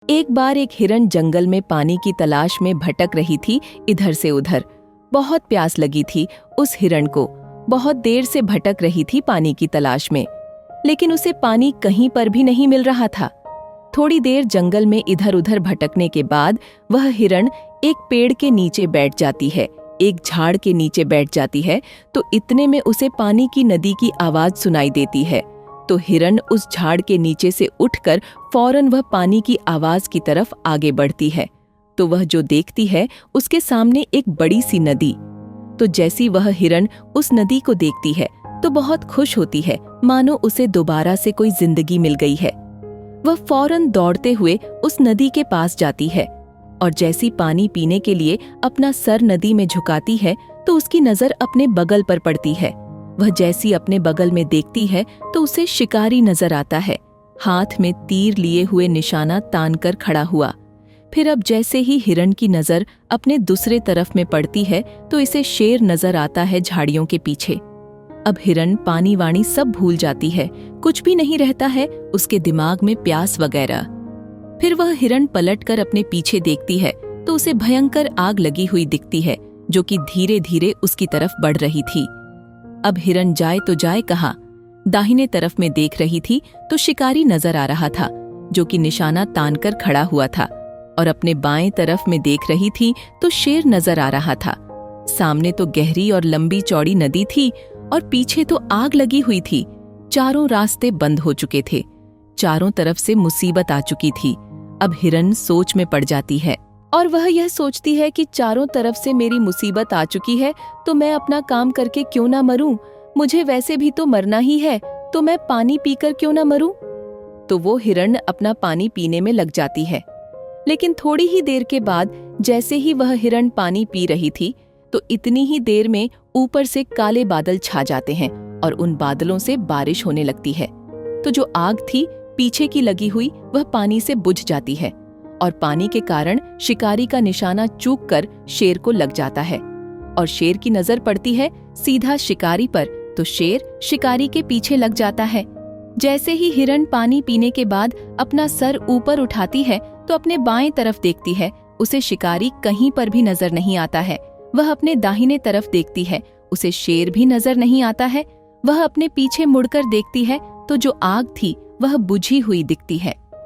एक बार एक हिरन जंगल में पानी की तलाश में भटक रही थी, इधर से उधर। बहुत प्यास लगी थी उस हिरन को। बहुत देर से भटक रही थी पानी की तलाश में, लेकिन उसे पानी कहीं पर भी नहीं मिल रहा था। थोड़ी देर जंगल में इधर उधर भटकने के बाद वह हिरन एक पेड़ के नीचे बैठ जाती है, एक झाड़ के नीचे बैठ जाती है। तो इतने में उसे पानी की नदी की आवाज सुनाई देती है। तो हिरन उस झाड़ के नीचे से उठकर फौरन वह पानी की आवाज की तरफ आगे बढ़ती है। तो वह जो देखती है उसके सामने एक बड़ी सी नदी। तो जैसी वह हिरन उस नदी को देखती है तो बहुत खुश होती है, मानो उसे दोबारा से कोई जिंदगी मिल गई है। वह फौरन दौड़ते हुए उस नदी के पास जाती है और जैसी पानी पीने के लिए अपना सर नदी में झुकाती है तो उसकी नजर अपने बगल पर पड़ती है। वह जैसी अपने बगल में देखती है तो उसे शिकारी नजर आता है, हाथ में तीर लिए हुए निशाना तान कर खड़ा हुआ। फिर अब जैसे ही हिरन की नजर अपने दूसरे तरफ में पड़ती है तो इसे शेर नजर आता है झाड़ियों के पीछे। अब हिरन पानी वाणी सब भूल जाती है, कुछ भी नहीं रहता है उसके दिमाग में, प्यास वगैरह। फिर वह हिरन पलटकर अपने पीछे देखती है तो उसे भयंकर आग लगी हुई दिखती है, जो कि धीरे धीरे उसकी तरफ बढ़ रही थी। अब हिरन जाए तो जाए कहाँ। दाहिने तरफ में देख रही थी तो शिकारी नजर आ रहा था, जो कि निशाना तान कर खड़ा हुआ था, और अपने बाएं तरफ में देख रही थी तो शेर नजर आ रहा था। सामने तो गहरी और लंबी चौड़ी नदी थी और पीछे तो आग लगी हुई थी। चारों रास्ते बंद हो चुके थे, चारों तरफ से मुसीबत आ चुकी थी। अब हिरन सोच में पड़ जाती है और वह यह सोचती है कि चारों तरफ से मेरी मुसीबत आ चुकी है तो मैं अपना काम करके क्यों ना मरूं। मुझे वैसे भी तो मरना ही है, तो मैं पानी पीकर क्यों ना मरूं। तो वो हिरन अपना पानी पीने में लग जाती है। लेकिन थोड़ी ही देर के बाद जैसे ही वह हिरन पानी पी रही थी तो इतनी ही देर में ऊपर से काले बादल छा जाते हैं और उन बादलों से बारिश होने लगती है। तो जो आग थी पीछे की लगी हुई वह पानी से बुझ जाती है और पानी के कारण शिकारी का निशाना चूक कर शेर को लग जाता है और शेर की नजर पड़ती है सीधा शिकारी पर, तो शेर शिकारी के पीछे लग जाता है। जैसे ही हिरन पानी पीने के बाद अपना सर ऊपर उठाती है तो अपने बाएं तरफ देखती है, उसे शिकारी कहीं पर भी नजर नहीं आता है। वह अपने दाहिने तरफ देखती है, उसे शेर भी नजर नहीं आता है। वह अपने पीछे मुड़कर देखती है तो जो आग थी वह बुझी हुई दिखती है।